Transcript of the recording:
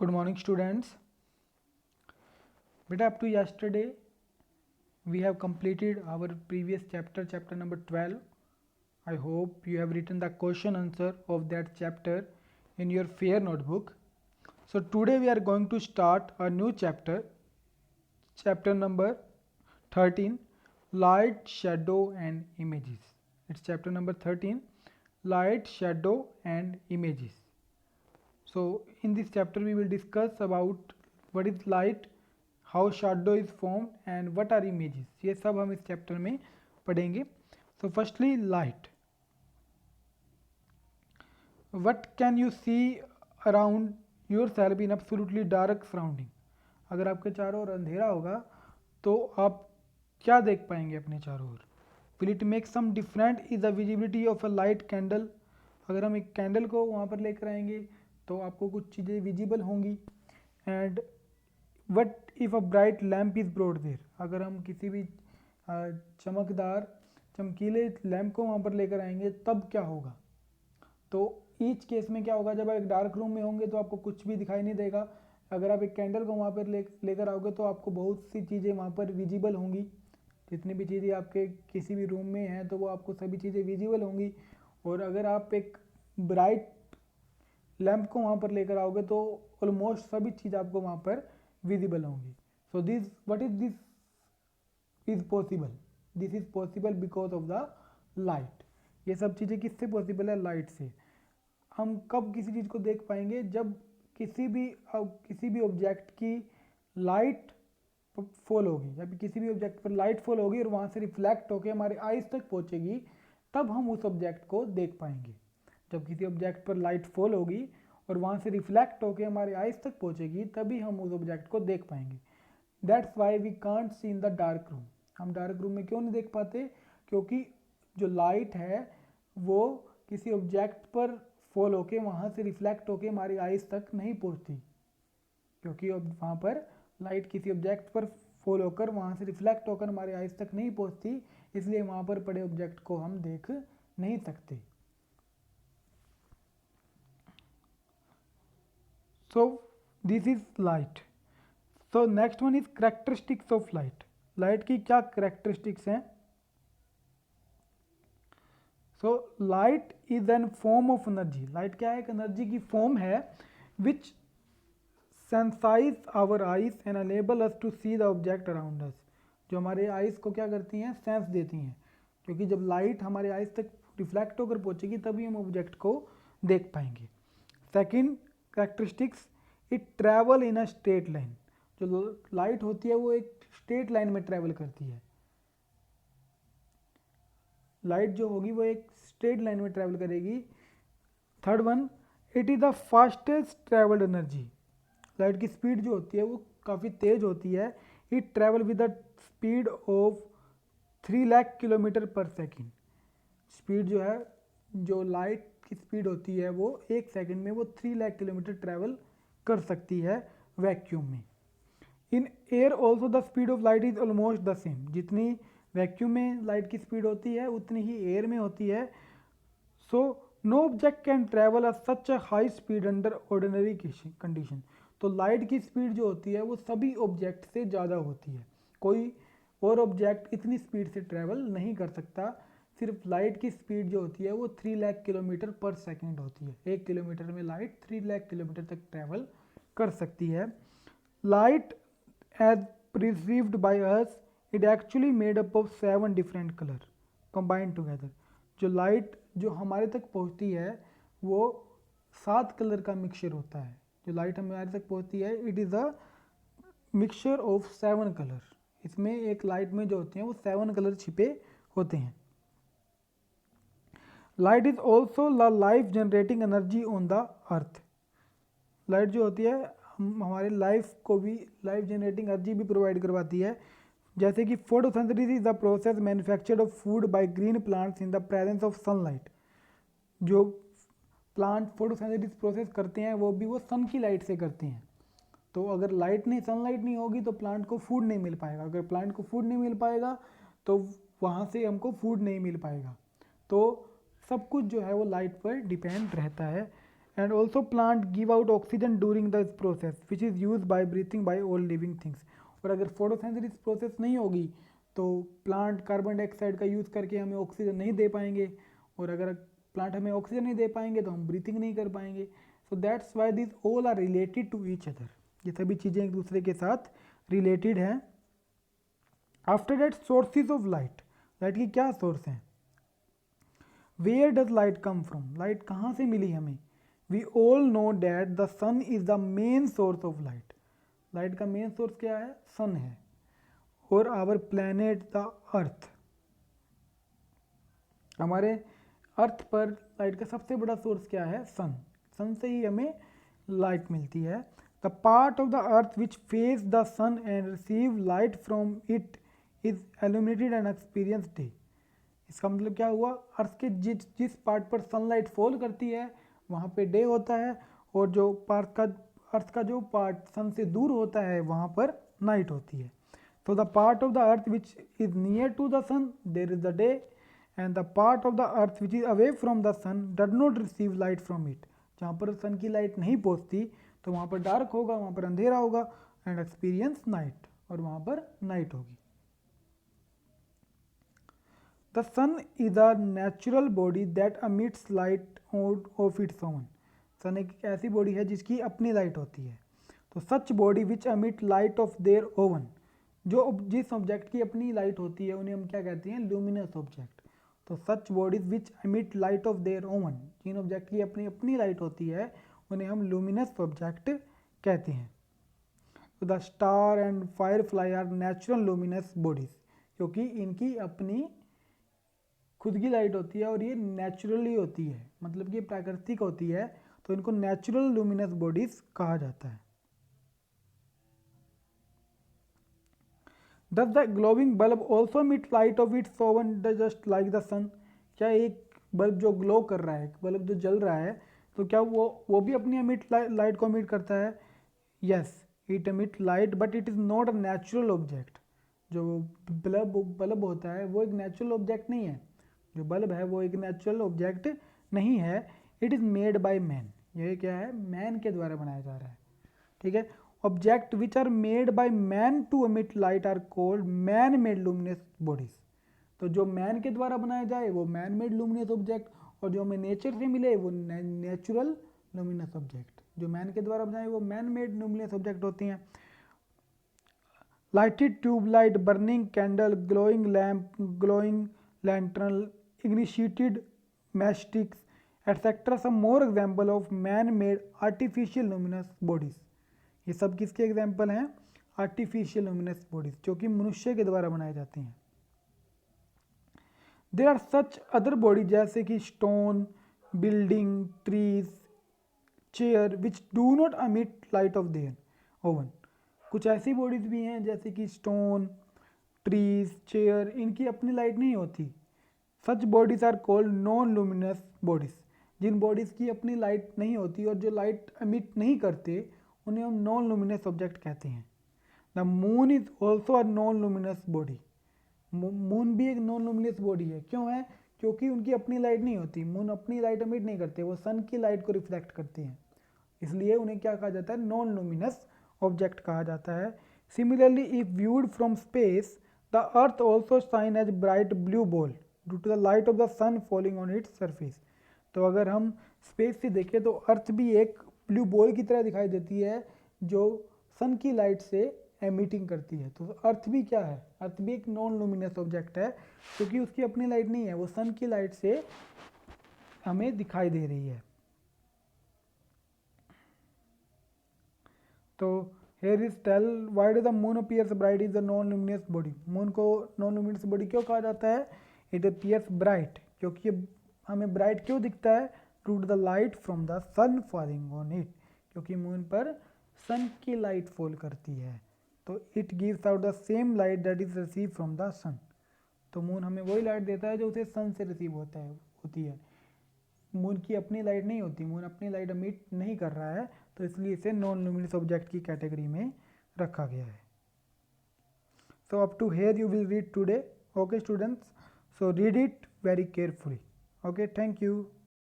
Good morning, students. Beta, up to yesterday, we have completed our previous chapter number 12. I hope you have written the question answer of that chapter in your fair notebook. So today we are going to start a new chapter number 13, Light, Shadow and Images. It's chapter number 13, Light, Shadow and Images. So in this chapter we will discuss about what is light, how shadow is formed and what are images. ये सब हम इस chapter में पढ़ेंगे. So firstly, light. What can you see around yourself in absolutely dark surrounding? अगर आपके चारों ओर अंधेरा होगा तो आप क्या देख पाएंगे अपने चारों ओर? Will it make some difference is the visibility of a light candle? अगर हम एक कैंडल को वहाँ पर लेकर आएंगे तो आपको कुछ चीज़ें विजिबल होंगी. And what if a bright lamp is brought there, अगर हम किसी भी चमकदार चमकीले लैम्प को वहाँ पर लेकर आएंगे तब क्या होगा? तो ईच केस में क्या होगा, जब आप एक डार्क रूम में होंगे तो आपको कुछ भी दिखाई नहीं देगा. अगर आप एक कैंडल को वहाँ पर लेकर आओगे तो आपको बहुत सी चीज़ें वहाँ पर विजिबल होंगी. जितनी भी चीज़ें आपके किसी भी रूम में हैं तो वो आपको सभी चीज़ें विजिबल होंगी. और अगर आप एक ब्राइट लैम्प को वहाँ पर लेकर आओगे तो ऑलमोस्ट सभी चीज़ आपको वहाँ पर विजिबल होंगी. So this what is this is possible? This is possible because of the light. ये सब चीज़ें किससे पॉसिबल है? लाइट से. हम कब किसी चीज़ को देख पाएंगे? जब किसी भी ऑब्जेक्ट की लाइट फॉल होगी, जब किसी भी ऑब्जेक्ट पर लाइट फॉल होगी और वहाँ से रिफ्लेक्ट होकर हमारे आइज तक पहुँचेगी तब हम उस ऑब्जेक्ट को देख पाएंगे. जब किसी ऑब्जेक्ट पर लाइट फॉल होगी और वहाँ से रिफ्लेक्ट होकर हमारे आइज तक पहुँचेगी तभी हम उस ऑब्जेक्ट को देख पाएंगे. That's why we can't see in the dark room. हम डार्क रूम में क्यों नहीं देख पाते? क्योंकि जो लाइट है वो किसी ऑब्जेक्ट पर फॉल होकर वहाँ से रिफ्लेक्ट होकर हमारी आइज तक नहीं पहुँचती. क्योंकि वहाँ पर लाइट किसी ऑब्जेक्ट पर फॉल होकर वहाँ से रिफ्लेक्ट होकर हमारे आइज तक नहीं पहुँचती, इसलिए वहाँ पर पड़े ऑब्जेक्ट को हम देख नहीं सकते. So this is light. So next one is characteristics of light. Light की क्या characteristics हैं? So light is an form of energy. Light क्या है? एक energy की form है which sensitize our eyes and enable us to see the object around us. जो हमारे eyes को क्या करती हैं? सेंस देती हैं. क्योंकि जब लाइट हमारे आइज तक रिफ्लेक्ट होकर पहुंचेगी तभी हम ऑब्जेक्ट को देख पाएंगे. Second characteristics, it travel in a straight line. जो लाइट होती है वो एक स्ट्रेट लाइन में ट्रैवल करती है. लाइट जो होगी वो एक स्ट्रेट लाइन में ट्रैवल करेगी. Third one, it is the fastest travelled energy. Light की स्पीड जो होती है वो काफ़ी तेज होती है. It travel with the speed of 3 lakh kilometre पर सेकेंड. स्पीड जो है, जो लाइट की स्पीड होती है वो एक सेकंड में वो 3 लाख किलोमीटर ट्रैवल कर सकती है वैक्यूम में. In air also the speed of light is almost the same. जितनी वैक्यूम में लाइट की स्पीड होती है उतनी ही एयर में होती है. So no object can travel a such a high speed under ordinary condition. तो लाइट की स्पीड जो होती है वो सभी ऑब्जेक्ट से ज़्यादा होती है. कोई और ऑब्जेक्ट इतनी स्पीड से ट्रैवल नहीं कर सकता. सिर्फ लाइट की स्पीड जो होती है वो 3 लाख किलोमीटर पर सेकेंड होती है. 1 किलोमीटर में लाइट 3 लाख किलोमीटर तक ट्रैवल कर सकती है. Light as perceived by us, it actually made up of 7 different color combined together. जो लाइट जो हमारे तक पहुंचती है वो 7 कलर का मिक्सचर होता है. जो लाइट हमारे तक पहुंचती है it is a mixture of 7 colour. इसमें एक लाइट में जो होते हैं वो 7 कलर छिपे होते हैं. Light is also life generating energy on the earth. Light जो होती है हमारे लाइफ को भी लाइफ जनरेटिंग एनर्जी भी प्रोवाइड करवाती है. जैसे कि photosynthesis is the process manufactured of food by green plants in the presence of sunlight. जो प्लांट फोटोसिंथेसिस प्रोसेस करते हैं वो भी वो सन की लाइट से करते हैं. तो अगर लाइट नहीं, सनलाइट नहीं होगी तो प्लांट को फूड नहीं मिल पाएगा. अगर प्लांट को फूड नहीं मिल पाएगा तो वहाँ से हमको फूड नहीं मिल पाएगा. तो सब कुछ जो है वो लाइट पर डिपेंड रहता है. and also plant give out oxygen during this process which is used by breathing by all living things. और अगर फोटोसिंथेसिस प्रोसेस नहीं होगी तो प्लांट कार्बन डाइऑक्साइड का यूज़ करके हमें ऑक्सीजन नहीं दे पाएंगे, और अगर प्लांट हमें ऑक्सीजन नहीं दे पाएंगे तो हम ब्रीथिंग नहीं कर पाएंगे. So that's why this all are related to each other. ये सभी चीज़ें एक दूसरे के साथ रिलेटेड हैं. After that sources of light. Light की क्या सोर्स हैं? Where does light come from. Light कहाँ से मिली हमें? We all know that the sun is the main source of light. Light का मेन सोर्स क्या है? सन है. और आवर प्लैनेट द अर्थ. हमारे अर्थ पर लाइट का सबसे बड़ा सोर्स क्या है? सन. सन से ही हमें लाइट मिलती है. The part of the earth which face the sun and receive light from it is illuminated and experience day. इसका मतलब क्या हुआ? अर्थ के जिस पार्ट पर सनलाइट फॉल करती है वहाँ पे डे होता है, और जो अर्थ का जो पार्ट सन से दूर होता है वहाँ पर नाइट होती है. तो the part of the earth which is near to the sun there is the day, and the part of the earth which is away from the sun does not receive light from it. जहाँ पर sun की light नहीं पहुँचती तो वहाँ पर dark होगा, वहाँ पर अंधेरा होगा, एंड एक्सपीरियंस नाइट, और वहाँ पर नाइट होगी. The sun is a natural body that emits light out of its own. सन एक ऐसी बॉडी है जिसकी अपनी लाइट होती है. तो such body which emit light of their own. जो जिस ऑब्जेक्ट की अपनी लाइट होती है उन्हें हम क्या कहते हैं? Luminous object. तो such bodies which emit light of their own. जिन ऑब्जेक्ट की अपनी अपनी लाइट होती है उन्हें हम लूमिनस ऑब्जेक्ट कहते हैं. तो the star and firefly are natural luminous bodies. क्योंकि इनकी अपनी खुद की लाइट होती है और ये नेचुरली होती है, मतलब कि प्राकृतिक होती है, तो इनको नेचुरल लूमिनस बॉडीज कहा जाता है. Does the glowing bulb also emit light of its own just like the sun. क्या एक बल्ब जो ग्लो कर रहा है, बल्ब जो जल रहा है, तो क्या वो भी अपनी लाइट को emit करता है? Yes, it emit light but it is not a natural object. जो बल्ब होता है वो एक नेचुरल ऑब्जेक्ट नहीं है. जो बल्ब है वो एक नेचुरल ऑब्जेक्ट नहीं है. It is made by man. ये क्या है? मैन के द्वारा बनाया जा रहा है. ठीक है. Object which are made by man to emit light are called man made luminous bodies. तो जो मैन के द्वारा बनाया जाए वो मैन मेड लूमिनस ऑब्जेक्ट, और जो हमें नेचर से मिले वो नेचुरल लूमिनस ऑब्जेक्ट. जो मैन के द्वारा बनाए वो मैन मेड लूमिनस ऑब्जेक्ट होती हैं. Lighted tubelight, burning candle, glowing lamp, glowing lantern, initiated matchsticks, etc. Some more example of man-made artificial luminous bodies. ये सब किसके एग्जाम्पल हैं? आर्टिफिशियल लुमिनस बॉडीज, जो कि मनुष्य के द्वारा बनाए जाते हैं. There are such other body जैसे कि stone, building, trees, chair which do not emit light of their own. कुछ ऐसी बॉडीज भी हैं जैसे कि स्टोन, ट्रीज, चेयर, इनकी अपनी लाइट नहीं होती. Such bodies are called non luminous bodies. जिन बॉडीज़ की अपनी लाइट नहीं होती और जो लाइट एमिट नहीं करते उन्हें हम नॉन लूमिनस ऑब्जेक्ट कहते हैं. The moon is also a non luminous body. Moon भी एक नॉन लूमिनस बॉडी है. क्यों है? क्योंकि उनकी अपनी लाइट नहीं होती. मून अपनी लाइट एमिट नहीं करते, वो सन की लाइट को रिफ्लेक्ट करते हैं, इसलिए उन्हें क्या कहा जाता है? नॉन लूमिनस ऑब्जेक्ट कहा जाता है. Similarly if viewed from space the earth also shine as bright blue ball due to the light of the sun falling on its surface. तो अगर हम स्पेस से देखें तो अर्थ भी एक ब्लू बॉल की तरह दिखाई देती है जो सन की लाइट से एमिटिंग करती है. तो अर्थ भी क्या है? अर्थ भी एक नॉन लूमिनस ऑब्जेक्ट है क्योंकि उसकी अपनी लाइट नहीं है, वो सन की लाइट से हमें दिखाई दे रही है. तो here is tell why does the moon appears bright is a non luminous body. Moon को नॉन लुमिनस बॉडी क्यों कहा जाता है? इट appears bright, क्योंकि हमें ब्राइट क्यों दिखता है? To the light from the sun falling on it, क्योंकि मून पर सन की लाइट फॉल करती है. तो it gives out the same light that is receive from the sun. तो मून हमें वही लाइट देता है जो उसे सन से रिसीव होती है. मून की अपनी लाइट नहीं होती, मून अपनी लाइट एमिट नहीं कर रहा है, तो इसलिए इसे नॉन लुमिनस ऑब्जेक्ट की कैटेगरी में रखा गया है. So up to here you will read today. Okay students, so read it very carefully. Okay, thank you.